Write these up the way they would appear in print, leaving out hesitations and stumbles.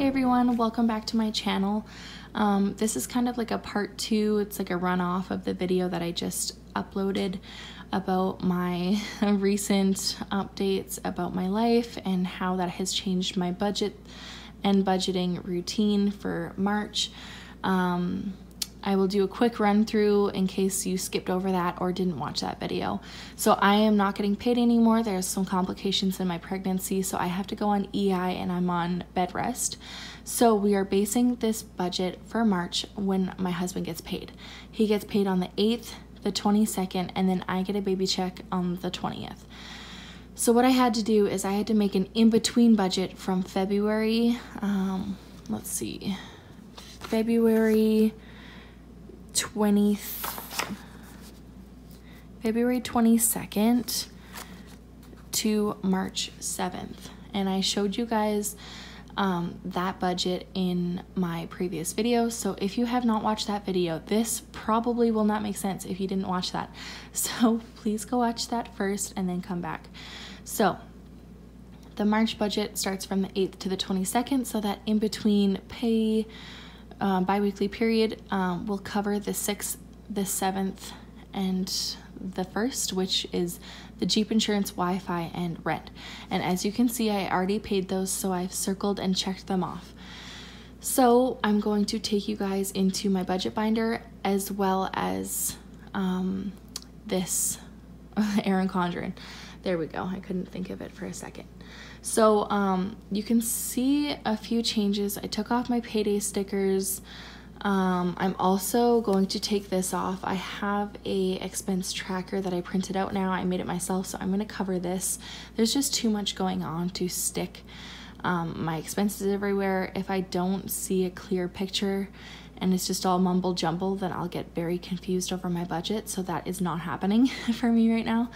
Hey everyone, welcome back to my channel. This is kind of like a part 2. It's like a runoff of the video that I just uploaded about my recent updates about my life and how that has changed my budget and budgeting routine for March. I will do a quick run through in case you skipped over that or didn't watch that video. So I am not getting paid anymore. There's some complications in my pregnancy, so I have to go on EI and I'm on bed rest. So we are basing this budget for March when my husband gets paid. He gets paid on the 8th, the 22nd, and then I get a baby check on the 20th. So what I had to do is I had to make an in-between budget from February, February 22nd to March 7th. And I showed you guys that budget in my previous video. So if you have not watched that video, this probably will not make sense if you didn't watch that. So please go watch that first and then come back. So the March budget starts from the 8th to the 22nd. So that in between pay bi-weekly period will cover the 6th, the 7th, and the 1st, which is the Jeep insurance, Wi-Fi, and rent. And as you can see, I already paid those, so I've circled and checked them off. So I'm going to take you guys into my budget binder as well as this Erin Condren. There we go. I couldn't think of it for a second. So you can see a few changes. I took off my payday stickers. I'm also going to take this off. I have a expense tracker that I printed out now. I made it myself, so I'm going to cover this. There's just too much going on to stick my expenses everywhere. If I don't see a clear picture and it's just all mumble jumble, then I'll get very confused over my budget. So that is not happening for me right now,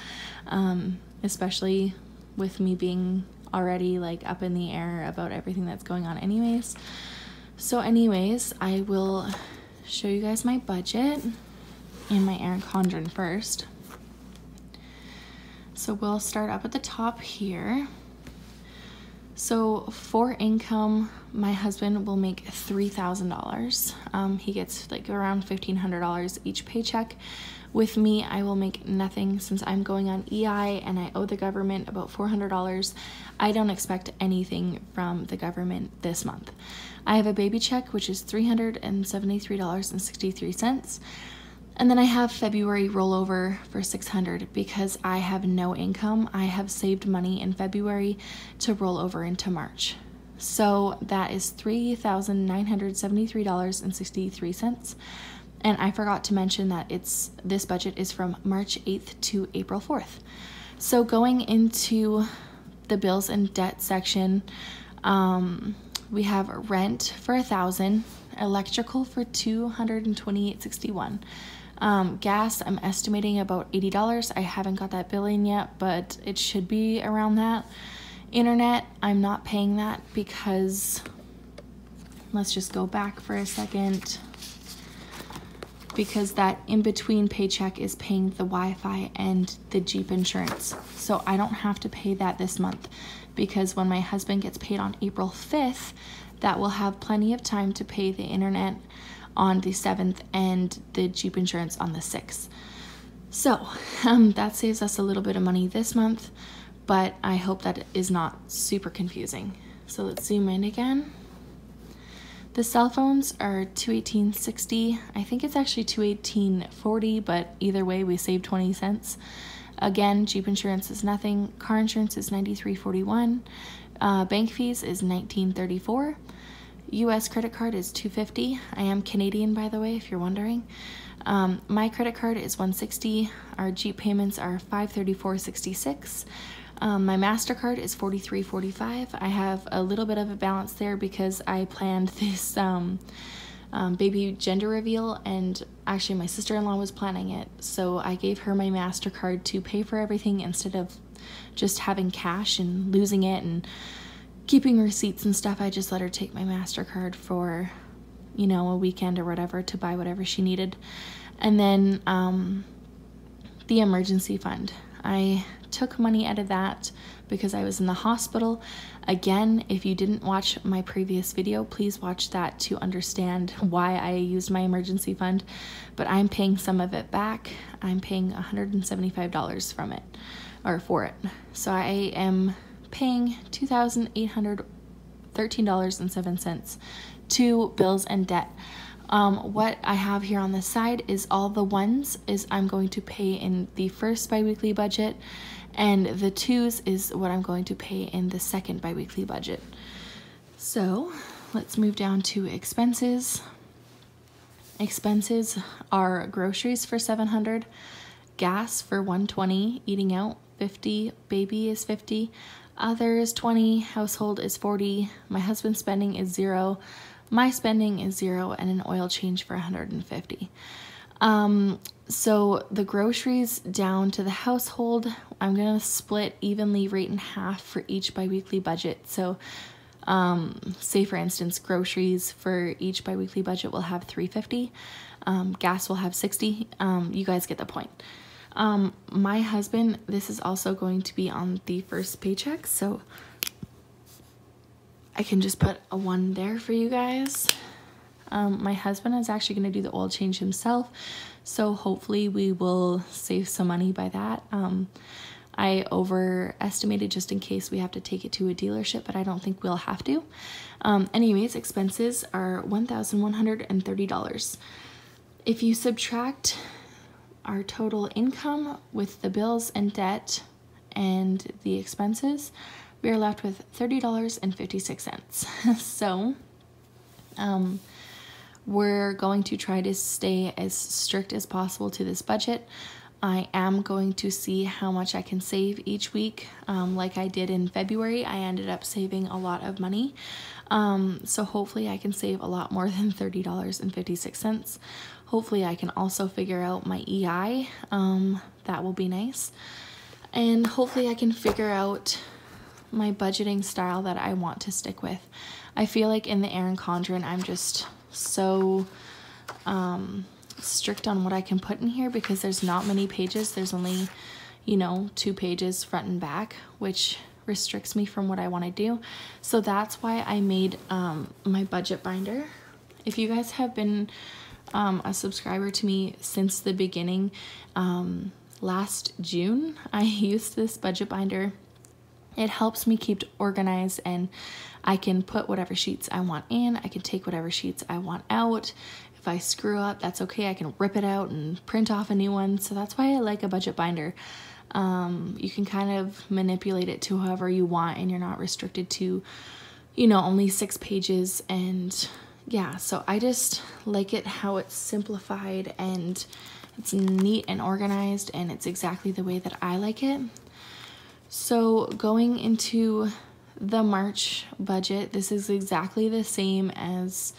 especially with me being already like up in the air about everything that's going on anyways. So anyways, I will show you guys my budget and my Erin Condren first. So we'll start up at the top here. So for income, my husband will make $3,000. He gets like around $1,500 each paycheck. With me, I will make nothing since I'm going on EI and I owe the government about $400. I don't expect anything from the government this month. I have a baby check, which is $373.63. And then I have February rollover for $600 because I have no income. I have saved money in February to roll over into March. So that is $3,973.63. And I forgot to mention that this budget is from March 8th to April 4th. So going into the bills and debt section, we have rent for $1,000, electrical for $228.61. Gas, I'm estimating about $80. I haven't got that bill in yet, but it should be around that. Internet, I'm not paying that because, let's just go back for a second, because that in-between paycheck is paying the Wi-Fi and the Jeep insurance. So I don't have to pay that this month because when my husband gets paid on April 5th, that will have plenty of time to pay the internet on the 7th and the Jeep insurance on the 6th. So that saves us a little bit of money this month, but I hope that it is not super confusing. So let's zoom in again. The cell phones are $218.60. I think it's actually $218.40, but either way we save 20 cents. Again, Jeep insurance is nothing. Car insurance is $93.41. Bank fees is $19.34. US credit card is $250. I am Canadian, by the way, if you're wondering. My credit card is $160. Our Jeep payments are $534.66. My MasterCard is $43.45. I have a little bit of a balance there because I planned this baby gender reveal, and actually my sister-in-law was planning it, so I gave her my MasterCard to pay for everything instead of just having cash and losing it and keeping receipts and stuff. I just let her take my MasterCard for, you know, a weekend or whatever to buy whatever she needed. And then the emergency fund. I took money out of that because I was in the hospital. Again, if you didn't watch my previous video, please watch that to understand why I used my emergency fund. But I'm paying some of it back. I'm paying $175 from it, or for it. So I am paying $2,813.07 to bills and debt. What I have here on the side is all the ones is I'm going to pay in the first biweekly budget, and the twos is what I'm going to pay in the second biweekly budget. So let's move down to expenses. Expenses are groceries for $700, gas for $120, eating out $50, baby is $50, other is $20, household is $40, my husband's spending is $0, my spending is $0, and an oil change for $150. So the groceries down to the household, I'm gonna split evenly right in half for each biweekly budget. So say for instance, groceries for each biweekly budget will have $350, gas will have $60. You guys get the point. My husband, this is also going to be on the first paycheck, so I can just put a 1 there for you guys. My husband is actually going to do the oil change himself, so hopefully we will save some money by that. I overestimated just in case we have to take it to a dealership, but I don't think we'll have to. Anyways, expenses are $1,130. If you subtract our total income with the bills and debt and the expenses, we are left with $30.56. So we're going to try to stay as strict as possible to this budget. I am going to see how much I can save each week. Like I did in February, I ended up saving a lot of money. So hopefully I can save a lot more than $30.56. Hopefully I can also figure out my EI. That will be nice. And hopefully I can figure out my budgeting style that I want to stick with. I feel like in the Erin Condren, I'm just so strict on what I can put in here because there's not many pages. There's only, 2 pages front and back, which restricts me from what I want to do. So that's why I made my budget binder. If you guys have been a subscriber to me since the beginning, last June, I used this budget binder. It helps me keep organized, and I can put whatever sheets I want in. I can take whatever sheets I want out. If I screw up, that's okay. I can rip it out and print off a new one. So that's why I like a budget binder. You can kind of manipulate it to however you want, and you're not restricted to, only 6 pages. And yeah, so I just like it how it's simplified and it's neat and organized, and it's exactly the way that I like it. So going into the March budget, this is exactly the same as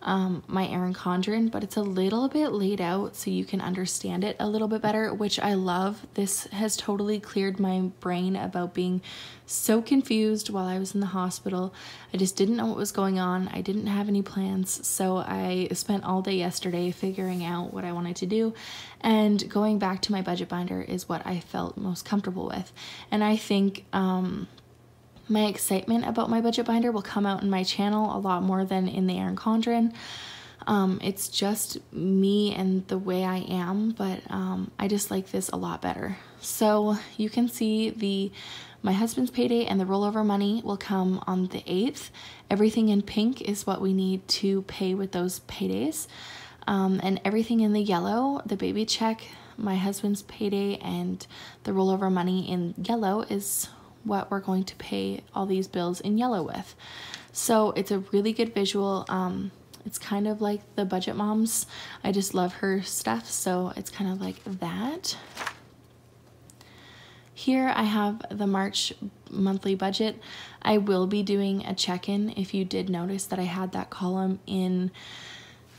my Erin Condren, but it's a little bit laid out so you can understand it a little bit better, which I love. This has totally cleared my brain about being so confused while I was in the hospital. I just didn't know what was going on. I didn't have any plans, so I spent all day yesterday figuring out what I wanted to do, and going back to my budget binder is what I felt most comfortable with. And I think my excitement about my budget binder will come out in my channel a lot more than in the Erin Condren. It's just me and the way I am, but I just like this a lot better. So you can see my husband's payday and the rollover money will come on the 8th. Everything in pink is what we need to pay with those paydays. And everything in the yellow, the baby check, my husband's payday, and the rollover money in yellow is what we're going to pay all these bills in yellow with. So it's a really good visual. It's kind of like the Budget Moms. I just love her stuff, so it's kind of like that. Here I have the March monthly budget. I will be doing a check-in. If you did notice that I had that column in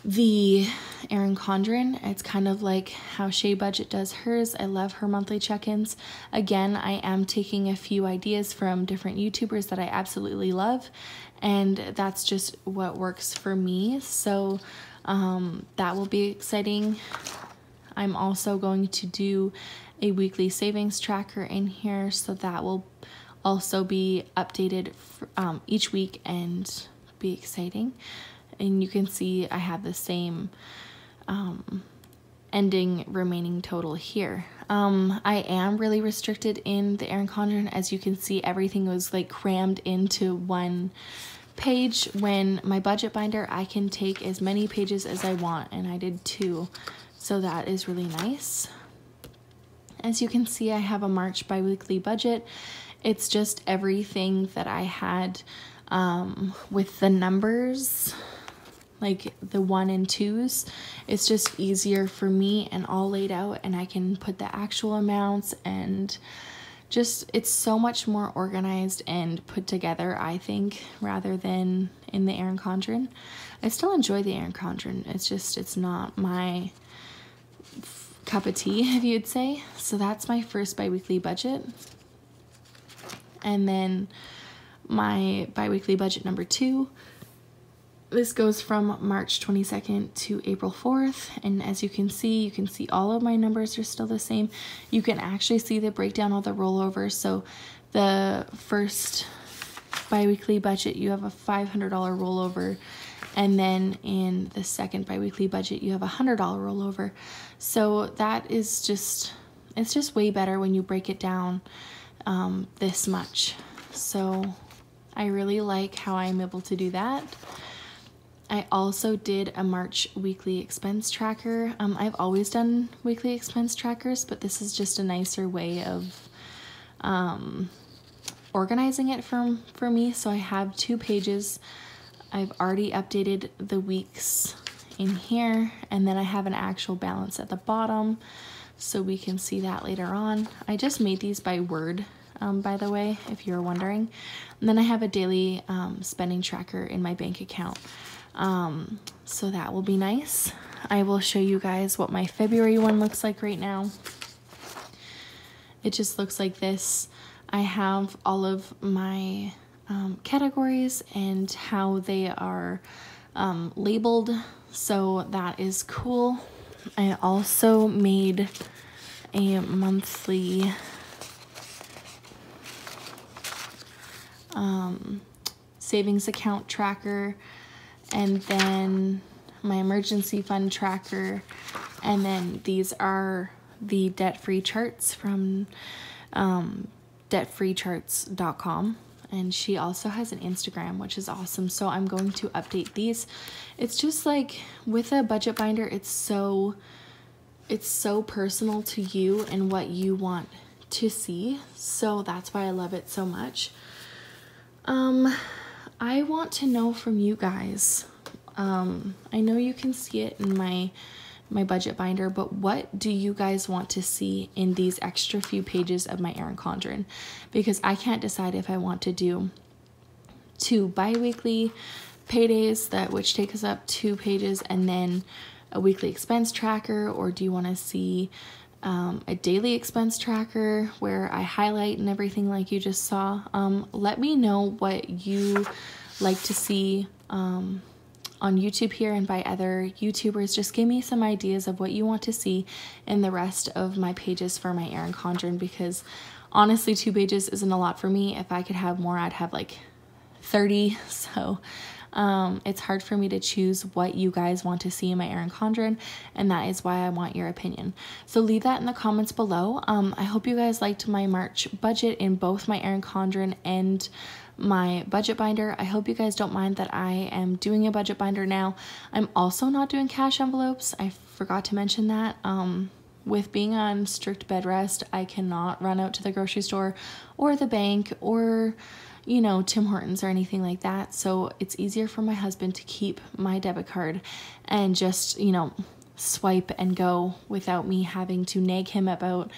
the Erin Condren, it's kind of like how ShayBudget does hers. I love her monthly check-ins. Again, I am taking a few ideas from different YouTubers that I absolutely love, and that's just what works for me. So that will be exciting. I'm also going to do a weekly savings tracker in here, so that will also be updated for, each week and be exciting. And you can see I have the same ending remaining total here. I am really restricted in the Erin Condren. As you can see, everything was like crammed into one page. When my budget binder, I can take as many pages as I want, and I did 2, so that is really nice. As you can see, I have a March biweekly budget. It's just everything that I had with the numbers, like the 1 and 2s. It's just easier for me and all laid out, and I can put the actual amounts, and just it's so much more organized and put together, I think, rather than in the Erin Condren. I still enjoy the Erin Condren. It's not my cup of tea, if you'd say. So that's my first biweekly budget. And then my biweekly budget number 2. This goes from March 22nd to April 4th. And as you can see all of my numbers are still the same. You can actually see the breakdown of the rollovers. So the first biweekly budget, you have a $500 rollover. And then in the second biweekly budget, you have a $100 rollover. So that is just, it's just way better when you break it down this much. So I really like how I'm able to do that. I also did a March weekly expense tracker. I've always done weekly expense trackers, but this is just a nicer way of organizing it for me. So I have 2 pages. I've already updated the weeks in here, and then I have an actual balance at the bottom, so we can see that later on. I just made these by Word, by the way, if you're wondering. And then I have a daily spending tracker in my bank account. So that will be nice. I will show you guys what my February one looks like right now. It just looks like this. I have all of my categories and how they are labeled, so that is cool. I also made a monthly savings account tracker, and then my emergency fund tracker, and then these are the debt-free charts from DebtFreeCharts.com. And she also has an Instagram, which is awesome. So I'm going to update these. It's just like with a budget binder, it's so personal to you and what you want to see. So that's why I love it so much. I want to know from you guys. I know you can see it in my budget binder, but what do you guys want to see in these extra few pages of my Erin Condren? Because I can't decide if I want to do 2 bi-weekly paydays, which takes up 2 pages, and then a weekly expense tracker, or do you want to see a daily expense tracker where I highlight and everything like you just saw? Let me know what you like to see on YouTube here and by other YouTubers. Just give me some ideas of what you want to see in the rest of my pages for my Erin Condren, because honestly 2 pages isn't a lot for me. If I could have more, I'd have like 30. So it's hard for me to choose what you guys want to see in my Erin Condren, and that is why I want your opinion. So leave that in the comments below. I hope you guys liked my March budget in both my Erin Condren and my budget binder. I hope you guys don't mind that I am doing a budget binder now. I'm also not doing cash envelopes. I forgot to mention that. With being on strict bed rest, I cannot run out to the grocery store or the bank or, you know, Tim Hortons or anything like that. So it's easier for my husband to keep my debit card and just, you know, swipe and go without me having to nag him about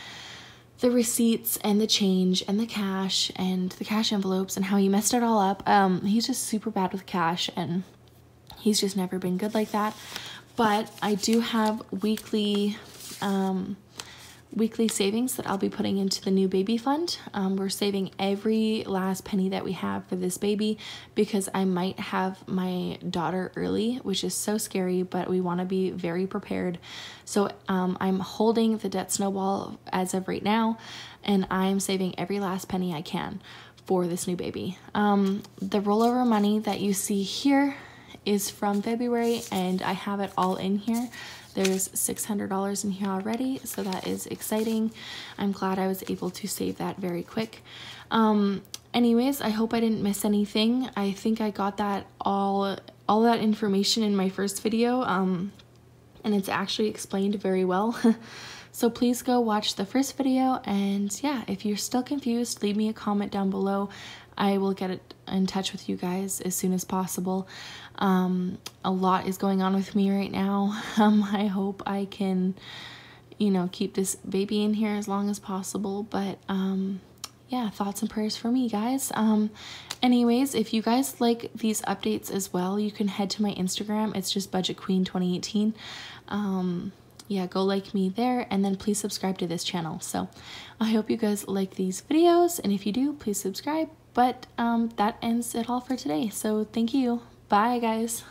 the receipts and the change and the cash envelopes and how he messed it all up. He's just super bad with cash, and he's just never been good like that. But I do have weekly weekly savings that I'll be putting into the new baby fund. We're saving every last penny that we have for this baby because I might have my daughter early, which is so scary, but we want to be very prepared. So I'm holding the debt snowball as of right now, and I'm saving every last penny I can for this new baby. The rollover money that you see here is from February, and I have it all in here. There's $600 in here already, so that is exciting. I'm glad I was able to save that very quick. Anyways, I hope I didn't miss anything. I think I got that all that information in my first video, and it's actually explained very well. So please go watch the first video, and yeah, if you're still confused, leave me a comment down below. I will get in touch with you guys as soon as possible. A lot is going on with me right now. I hope I can, you know, keep this baby in here as long as possible, but yeah, thoughts and prayers for me, guys. Anyways, if you guys like these updates as well, you can head to my Instagram. It's just Budget Queen 2018. Yeah, go like me there, and then please subscribe to this channel. So I hope you guys like these videos, and if you do, please subscribe. But that ends it all for today. So thank you. Bye, guys.